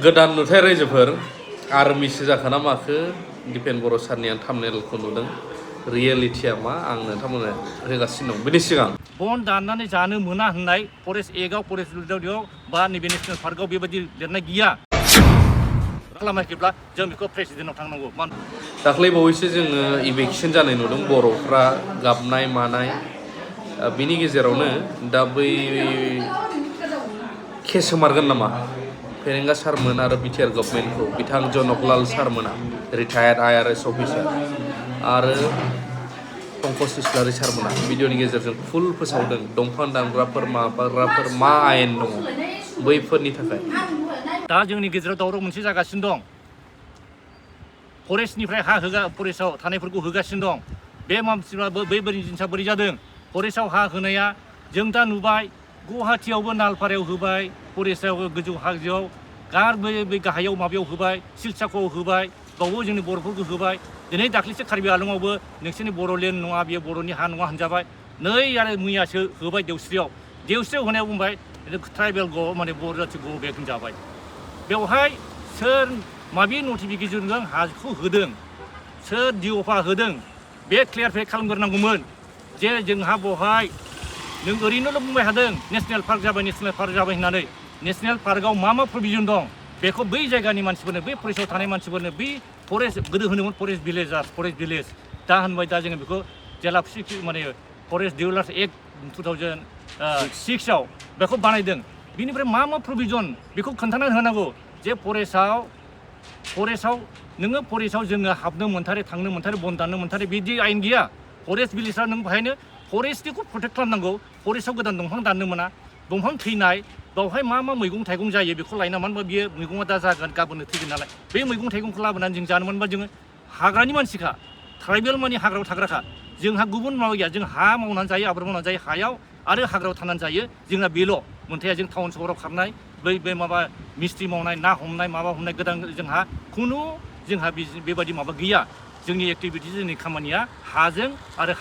गोदान नुथाय रायजोफोर आर्मिसो जाखोना माखो दिपेन बर' सारनि आं थाम्बनेलखौ नुदों रियेलिटिया मा आं नोंथांमोननो होगासिनो दं बेनि सिगां बन दाननानै जानो मोना होननाय फरेस्ट एक्टआव फरेस्ट रुलआव बा नैबे नेसनेल पार्कआव बेबायदि लिरनाय गैया खालामाखैब्ला जों बेखौ प्रेसिडेन्टनाव थांनांगौ दाख्लै बावैसो जोङो इभेक्सन जानाय नुदों बर'फ्रा गाबनाय मानाय बिनि गेजेरावनो दा बै केस होमारगोन नामा फेरेंगा सारमोन आरो बिटिआर गभर्नमेन्टखौ बिथां जनकलाल सारमोना रिटायार्ड आइआरएस अफिसार आरो पंकज इस्लारि सारमोना भिडिअनि गेजेरजों फुल फोसावदों दंफां दानग्राफोर माबाग्राफोर मा आयेन दङ बैफोरनि थाखाय दा जोंनि गेजेराव दावराव मोनसे जागासिनो दं फरेस्टनिफ्राय हा फरेस्टआव थानायफोरखौ होगासिनो दं बे मानसिफ्राबो बैबायदि जिनिसा बोरै जादों फरेस्टआव हा होनाया जों दा नुबाय गुवाहाटियावबो नालपारायाव होबाय फरेस्टआव गोजौ हाजोआव बे गाहायाव माबायाव होबाय सिलसाख'आव होबाय बावबो जोंनि बर'फोरखौ होबाय दिनै दाख्लैसो कार्बि आलंआवबो नोंसोरनि बर'लेण्ड नङा बेयो बर'नि हा नङा होनजाबाय नै आरो मैयासो होबाय देवस्रियाव होनायाव बुंबाय ट्राइबेल माने बर' जाथि बेक होनजाबाय बेवहाय सोर माबे नटिफिकेसनजों हाखौ होदों सोर डिअफा होदों बे क्लियारफाइ खालामग्रोनांगौमोन जे जोंहा बहाय नों ओरैनोल' बुंबाय थादों नेसनेल पार्क जाबाय होननानै नेसनेल पार्कआव मा प्रभिजन दं बेखौ बै जायगानि मानसिफोरनो बै फरेस्टआव थानाय मानसिफोरनो बै फरेस्ट गोदो होनोमोन फरेस्ट भिलेज दा होनबाय दा जोङो बेखौ जेला माने फरेस्ट डिवेलपार्स एक्ट 2006आव बेखौ बानायदों बिनिफ्राय मा प्रभिजन बेखौ खोन्थानानै होनांगौ जे फरेस्टआव नोङो फरेस्टआव जोङो हाबनो मोनथारै थांनो मोनथारै बन दाननो मोनथारै बिदि आयेन गैया फरेस्ट भिलेजाव नों बेहायनो फरेस्टखौ प्रटेक्ट खालामनांगौ फरेस्टआव गोदान दंफां दाननो मोना दंफां थैनाय बावहाय मा मैगं थाइगं जायो बेखौ लायना मानो होनबा बियो मैगङा दा जागोन गाबोननो थैगोन नालाय बे मैगं थाइगंखौ लाबोनानै जों जानो मोनबा जोङो हाग्रानि मानसिखा ट्राइबेल माने हाग्रायाव थाग्राखा जोंहा गुबुन माबा गैया जों हा मावनानै जायो आबाद मावनानै जायो हायाव आरो हाग्रायाव थानानै जायो जोंना बेल' मोनथाया जों टाउन सहराव खारनाय बै माबा मिस्ट्रि मावनाय ना हमनाय माबा हमनाय गोदान जोंहा बेबायदि माबा गैया जोंनि एक्टिभिटि जोंनि खामानिया हाजों आरो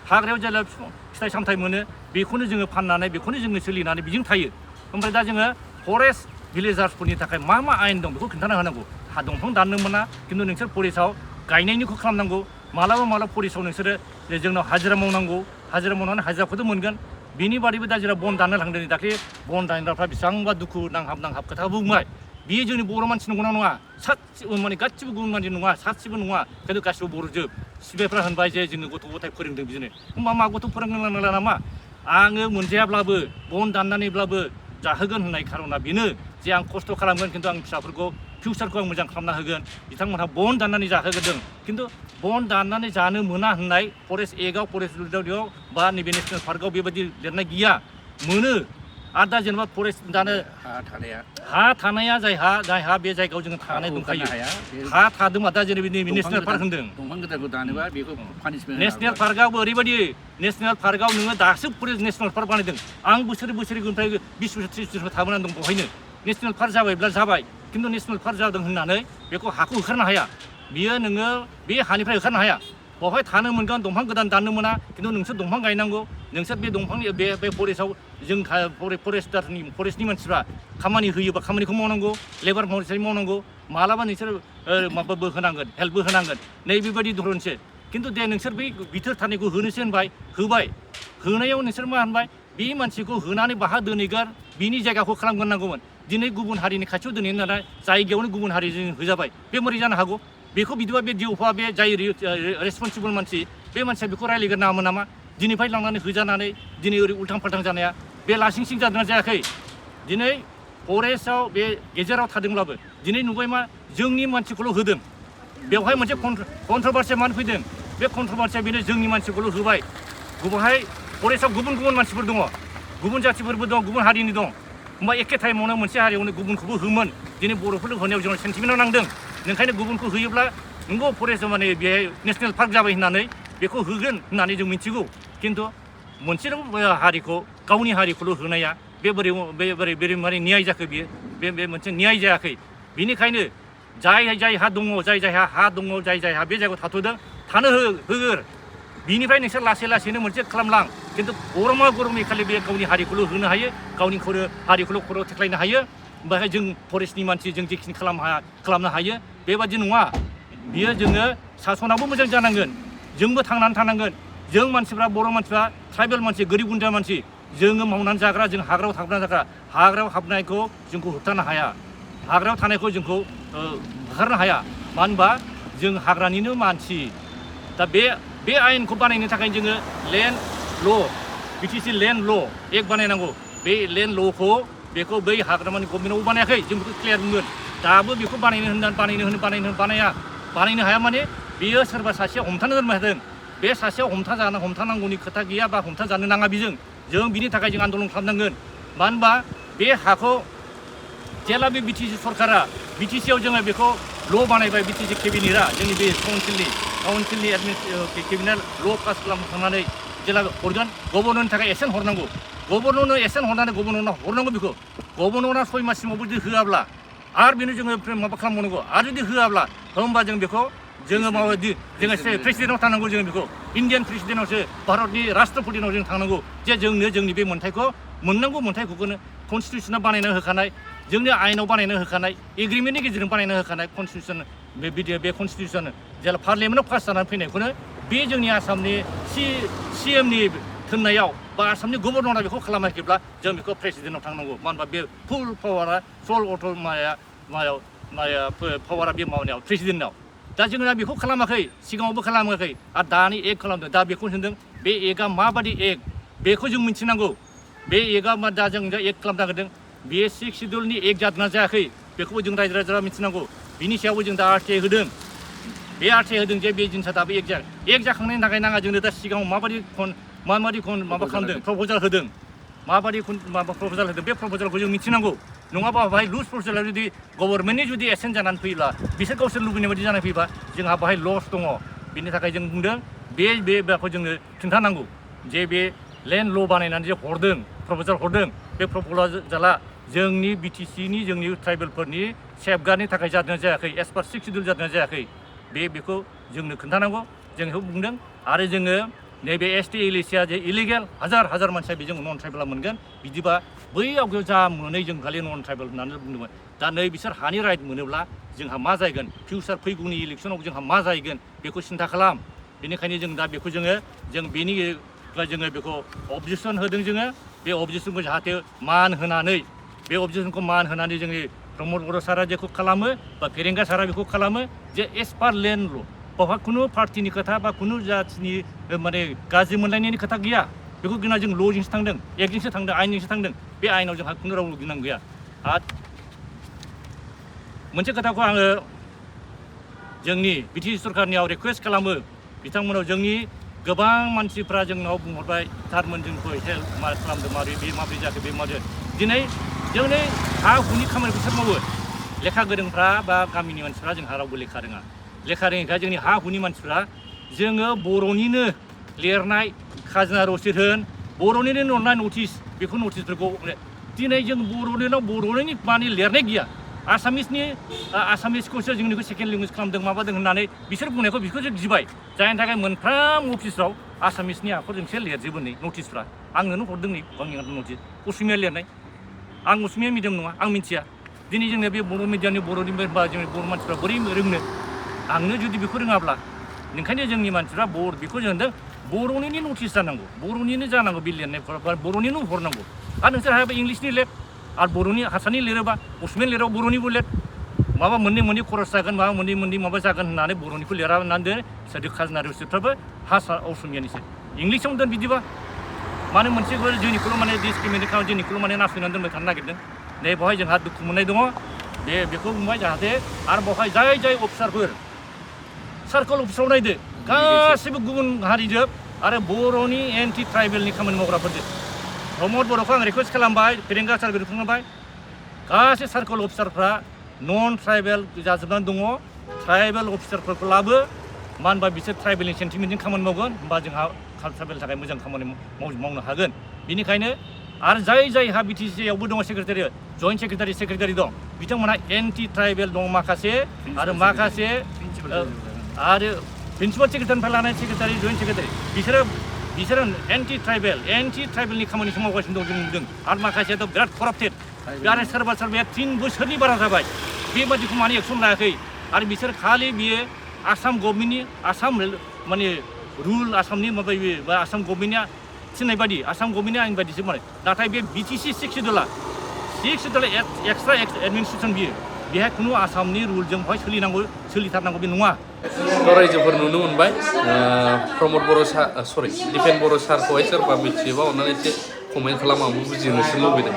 हाग्रायाव जेला फिथाइ सामथाइ मोनो बेखौनो जोङो फाननानै बेखौनो जोङो सोलिनानै बेजों थायो ओमफ्राय दा जोङो फरेस्ट भिलेजार्सफोरनि थाखाय मा आयेन दं बेखौ खोन्थाना होनांगौ हा दंफां दाननो मोना खिन्थु नोंसोर फरेस्टआव गायनायनिखौ खालामनांगौ मालाबा फरेस्टआव नोंसोरो जोंनाव हाजिरा मावनांगौ हाजिरा मावनानै हाजिराखौथ' मोनगोन बिनि बादैबो दा जेराव बन दाननो थांदों दाख्लै बन दानग्राफ्रा बेसेबांबा दुखु नांहाब खोथा बुंबाय बियो जोंनि बर' मानसि नंगौना नङा माने गासिबो गुबुन मानसि नङा सासेबो नङा खिन्थु गासिबो बर'जोब सिबियाफ्रा होनबाय जे जोंनो गथ' गथाय फोरोंदों बिदिनो होमबा मा गथ' फोरोंनांला नामा आङो मोनजायाब्लाबो बन दाननानैब्लाबो जाहोगोन होननाय खार'ना बेनो जे आं खस्थ' खालामगोन खिन्थु आं फिसाफोरखौ फिउचारखौ आं मोजां खालामना होगोन बिथांमोनहा बन दाननानै जाहोगोरदों खिन्थु बन दाननानै जानो मोना होननाय फरेस्ट एक्टआव फरेस्ट रुलआव बा नैबे नेसनेल पार्कआव बेबायदि लिरनाय गैया मोनो आरो दा जेनेबा फरेस्ट दानो हा थानाया जायहा बे जायगायाव जोङो थानाय दंखायो हा थादोंबा दा जेरै नेसनेल पार्क होनदों दंफां गोदानखौ दानोबा बेखौ पानिशमेन्ट नेसनेल पार्कआवबो ओरैबायदि नेसनेल पार्कआव नोङो दासो नेसनेल पार्क बानायदों आं बोसोरनिफ्राय 20 बोसोर 30 बोसोर थाबोनानै दं बहायनो नेसनेल पार्क जाबायब्ला जाबाय खिन्थु नेसनेल पार्क जादों होननानै बेखौ हाखौ होखारनो हाया बियो नोङो बे हानिफ्राय होखारनो हाया बेवहाय थानो मोनगोन दंफां गोदान दाननो मोना खिन्थु नोंसोर दंफां गायनांगौ नोंसोर बे दंफांनि बे फरेस्टआव जों फरेस्टनि मानसिफ्रा खामानि होयोबा खामानिखौ मावनांगौ लेबार मावनांगौ मालाबा नोंसोर माबाबो होनांगोन हेल्पबो होनांगोन नै बेबायदि धरनसो खिन्थु दे नोंसोर बै बिथोर थानायखौ होनोसै होबाय होनायाव नोंसोर मा होनबाय बे मानसिखौ होनानै बाहा दोनहैगोन बिनि जायगाखौ खालामग्रोनांगौमोन दिनै गुबुन हारिनि खाथियाव दोनहैनो नालाय जायगायावनो गुबुन हारिजों होजाबाय बे बोरै जानो हागौ बेखौ बिदिबा बे डिअफा बे जाय रेसपन्सिबोल मानसि बे मानसिया बेखौ रायज्लायग्रोनाङामोन नामा दिनैफ्राय लांनानै होजानानै दिनै ओरै उल्थां फाल्थां जानाया बे लासिं जादोंना जायाखै दिनै फरेस्टआव बे गेजेराव थादोंब्लाबो दिनै नुबाय मा जोंनि मानसिखौल' होदों बेवहाय मोनसे कन्ट्रभार्सिया मानो फैदों बे कन्ट्रभार्सिया बेनो जोंनि मानसिखौल' होबाय गुबुनहाय फरेस्टआव गुबुन मानसिफोर दङ गुबुन जाथिफोरबो दं गुबुन हारिनि दं होमबा एखे टाइमावनो मोनसे हारियावनो गुबुनखौबो होमोन दिनै बर'फोरनो होनायाव जोंनाव सेन्टिमेन्टआव नांदों ओंखायनो गुबुनखौ होयोब्ला नंगौ फरेस्ट माने बेहाय नेसनेल पार्क जाबाय होननानै बेखौ होगोन होननानै जों मिथिगौ खिन्थु मोनसेल' हारिखौ गावनि हारिखौल' होनाया बे बोरै माने न्याय जाखो बियो बे मोनसे न्याय जायाखै बिनिखायनो जायहा दङ जायहा हा दङ जायहा बे जायगायाव थाथ'दों थानो होगोर बिनिफ्राय नोंसोर लासैनो मोनसे खालामलां खिन्थु गरमा खालि बे गावनि हारिखौल' होनो हायो गावनि हारिखौल' खर' थेख्लायनो हायो बेहाय जों फरेस्टनि मानसि जों जेखिनि खालामनो हायो बेबादि नङा बियो जोङो सासनाबो मोजां जानांगोन जोंबो थांनानै थानांगोन जों मानसिफ्रा बर' मानसिफ्रा ट्राइबेल मानसि गोरिब गुन्द्रा मानसि जोङो मावनानै जाग्रा जों हाग्रायाव थाग्रा जाग्रा हाग्रायाव हाबनायखौ जोंखौ होबथानो हाया हाग्रायाव थानायखौ जोंखौ होखारनो हाया मानो होनबा जों हाग्रानिनो मानसि दा बे आयेनखौ बानायनो थाखाय जोङो लेन्ड ल' बिटिसि लेन्ड ल' एक बानायनांगौ बे लेन्ड ल'खौ बेखौ बै हाग्रामानि गभर्नमेन्टआवबो बानायाखै जों बेखौ क्लियार बुंगोन दाबो बेखौ बानायनो हाया माने बियो सोरबा सासेया हमथानो हादों बे सासेयाव हमथानांगौनि खोथा गैया बा हमथाजानो नाङा जों बिनि थाखाय जों आन्दलन खालामनांगोन मानो होनबा बे हाखौ जेला बे बिटिसि सरकारा बिटिसिआव जोङो बेखौ ल' बानायबाय बिटिसि केबिनेटआ जोंनि बे काउन्सिलनि केबिनेट ल' पास खालामखांनानै जेला हरगोन गभर्नरनि थाखाय एसेन हरनांगौ गभर्नरनो एसेन हरनानै गभर्नरनो हरनांगौ बेखौ गभर्नरा 6 माससिमावबो जुदि होआब्ला आरो बेनो जोङो माबा खालामबावनांगौ आरो जुदि होआब्ला होमबा जों बेखौ जोङो माबायदि जोङो प्रेसिडेन्टआव थांनांगौ जोङो बेखौ इण्डियान प्रेसिडेन्टआवसो भारतनि राष्ट्रपतिनाव जों थांनांगौ जे जोंनो जोंनि बे मोन्थायखौ मोननांगौ मोन्थायखौनो कनस्टिटिउसना बानायना होखानाय जोंनि आयेनाव बानायना होखानाय एग्रिमेन्टनि गेजेरजों बानायना होखानाय कनस्टिटिउसन बे कनस्टिटिउसन जेला पार्लियामेन्टआव पास जानानै फैनायखौनो बे जोंनि आसामनि CMनि थोननायाव बा आसामनि गभर्नरा बेखौ खालामाखैब्ला जों बेखौ प्रेसिडेन्टआव थांनांगौ मानो होनबा बे फुल पावारा सल पावारा बे माबानायाव प्रेसिडेन्टनाव दा जोङो दा बेखौ खालामाखै सिगाङावबो खालामाखै आरो दानि एक खालामदों दा बेखौ होनदों बे एकआ माबादि एक बेखौ जों मिथिनांगौ बे एकआ दा जों एक खालामनो नागिरदों बे 6 सिडिउलनि एक जादोंना जायाखै बेखौबो जों रायजो राजाया मिथिनांगौ बिनि सायावबो जों दा RTI होदों बे RTI होदों जे बे जिनिसा दाबो एक जाखांनायनि थाखाय नाङा जोंनो दा सिगाङाव माबादि माबा खालामदों प्रप'जाल होदों माबादि प्रप'जाल होदों बे प्रप'जालखौ जों मिथिनांगौ नङाबा बाहाय लुज प्रप'जालाव जुदि गभर्नमेन्टनि जुदि एसेन्ट जानानै फैयोब्ला बिसोर गावसोर लुबैनाय बायदि जानानै फैबा जोंहा बाहाय लस दङ बिनि थाखाय जों बुंदों बेखौ जोंनो खिन्थानांगौ जे बे लेन्ड ल' बानायनानै जे हरदों प्रप'जाल हरदों बे प्रप'जाला जोंनि बिटिसिनि जोंनि ट्राइबेलफोरनि सेफगार्डनि थाखाय जादोंना जायाखै एस पार 6 सिडिउल जादोंना जायाखै बेखौ जोंनो खोन्थानांगौ जों बेखौ बुंदों आरो जोङो नैबे ST एलिसिया जे इलिगेल हाजार मानसिया बेजों नन ट्राइबेला मोनगोन बिदिबा बै आवगायाव जा मोनै जों खालि नन ट्राइबेल होननानै बुंदोंमोन दा नै बिसोर हानि राइट मोनोब्ला जोंहा मा जागोन फिउचार फैगौनि इलेक्सनाव जोंहा मा जाहैगोन बेखौ सिन्था खालाम बेनिखायनो जों दा बेखौ जोङो बेखौ अबजेक्सन होदों जोङो बे अबजेक्सनखौ जाहाथे मान होनानै बे अबजेक्सनखौ मान होनानै जोंनि प्रमद बर' सारा जेखौ खालामो बा फेरेंगा सारा बेखौ खालामो जे एस पार लेन्ड ल' बावहा खुनु पार्टिनि खोथा बा खुनु जाथिनि माने गाज्रि मोनलायनायनि खोथा गैया बेखौ गिना जों ल'जोंसो थांदों एक्टजोंसो थांदों आयेनजोंसो थांदों बे आयेनाव जोंहा खुनु रावबो गिनां गैया आरो मोनसे खोथाखौ आङो जोंनि बिटिसि सरकारनियाव रिकुवेस्ट खालामो बिथांमोनाव जोंनि गोबां मानसिफ्रा जोंनाव बुंहरबाय सारमोन जोंखौ हेल्प खालामदों माबोरै जाखो बे माबोरै दिनै जोंनि हा हुनि खामानिखौ सोर मावो लेखा गोरोंफ्रा बा गामिनि मानसिफ्रा जोंहा रावबो लेखा रोङिखाय जोंनि हा हुनि मानसिफ्रा जोङो बर'निनो लिरनाय खाजोना रसिद होन बर'निनो लिरनाय नटिस बेखौ नटिसफोरखौ दिनै जों बर'नि माने लिरनाय गैया आसामिसखौसो जोंनिखौ सेकेन्ड लेंगुवेज खालामदों माबादों होननानै बिसोर बुंनायखौ बेखौ जों गिबाय जायनि थाखाय मोनफ्रोम अफिसफ्राव आसामिसनि आखरजोंसो लिरजोबो नै नटिसफ्रा आंनोनो हरदों नै गावनि नटिस असमिया लिरनाय आं असमिया मिडियाम नङा आं मिथिया दिनै जोंनो बे बर' मिडियामनि बर'नि बा जोंनि बर' मानसिफ्रा बोरै रोंनो आंनो जुदि बेखौ रोङाब्ला ओंखायनो जोंनि मानसिफ्रा बेखौ जों होनदों बर'निनो नटिस जानांगौ बर'निनो जानांगौ बे लिरनायफोरा बर'निनो हरनांगौ आरो नोंसोर हायाबा इंलिसनि लिर आरो बर'नि हारसानि लिरोबा असमिया लिराबा बर'निबो लिर माबा मोननै खरस जागोन माबा मोननै माबा जागोन होननानै बर'निखौ लिरा होननानै दोन सोरदि खाजोना रसिदफ्राबो असमियानिसो इंलिसावनो दोन बिदिबा मानो मोनसेबो जोंनिखौल' माने डिसक्रिमिनेट खालाम जोंनिखौल' माने नासयनानै दोनबाय थानो नागिरदों नै बेवहाय जोंहा दुखु मोननाय दङ बेखौ बुंबाय जाहाथे आरो बेवहाय जाय अफिसारफोर सार्कोल अफिसाव नायदो गासैबो गुबुन हारिजोब आरो बर'नि एन्टि ट्राइबेलनि खामानि मावग्राफोरजों प्रमद बर'खौ आं रिकुवेस्ट खालामबाय फेरेंगा सारखौ खालामबाय गासै सार्कोल अफिसारफ्रा नन ट्राइबेल जाजोबनानै दङ ट्राइबेल अफिसारफोरखौ लाबो मानो होनबा बिसोर ट्राइबेलनि सेन्टिमेन्टजों खामानि मावगोन होमबा जोंहा ट्राइबेलनि थाखाय मोजां खामानि मावनो हागोन बेनिखायनो आरो जायहा बिटिसिआवबो दङ सेक्रेटारि जइन्ट सेक्रेटारि दं बिथांमोनहा एन्टि ट्राइबेल दं माखासे आरो माखासे आरो प्रिन्सिपाल सेक्रेटारिनिफ्राय लानाय सेक्रेटारि जइन्ट सेक्रेटारि बिसोरो एन्टि ट्राइबेलनि खामानिखौ मावगासिनो दं जों नुदों आरो माखासेयाथ' बिराद कराप्टेड आरो सोरबा सोरबाया 3 बोसोरनि बारा जाबाय बेबादिखौ माने एक्सन लायाखै आरो बिसोर खालि बियो आसाम गभर्नमेन्टनि आसाम माने रुल आसामनि माबा बा आसाम गभर्नमेन्टआ थिननाय बादि आसाम गभर्नमेन्टनि आयेन बादिसो माने नाथाय बे बिटिसि 6 सिडुला एक्सट्रा एडमिनिस्ट्रेसन बियो बेहाय खुनु आसामनि रुलजों सोलिथारनांगौ बे नङा रायजोफोर नुनो मोनबाय प्रमद बर' सरि दिपेन बर' सारखौहाय सोरबा मिथियोबा अननानै एसे कमेन्ट खालाम आंबो बुजिनोसो लुबैदों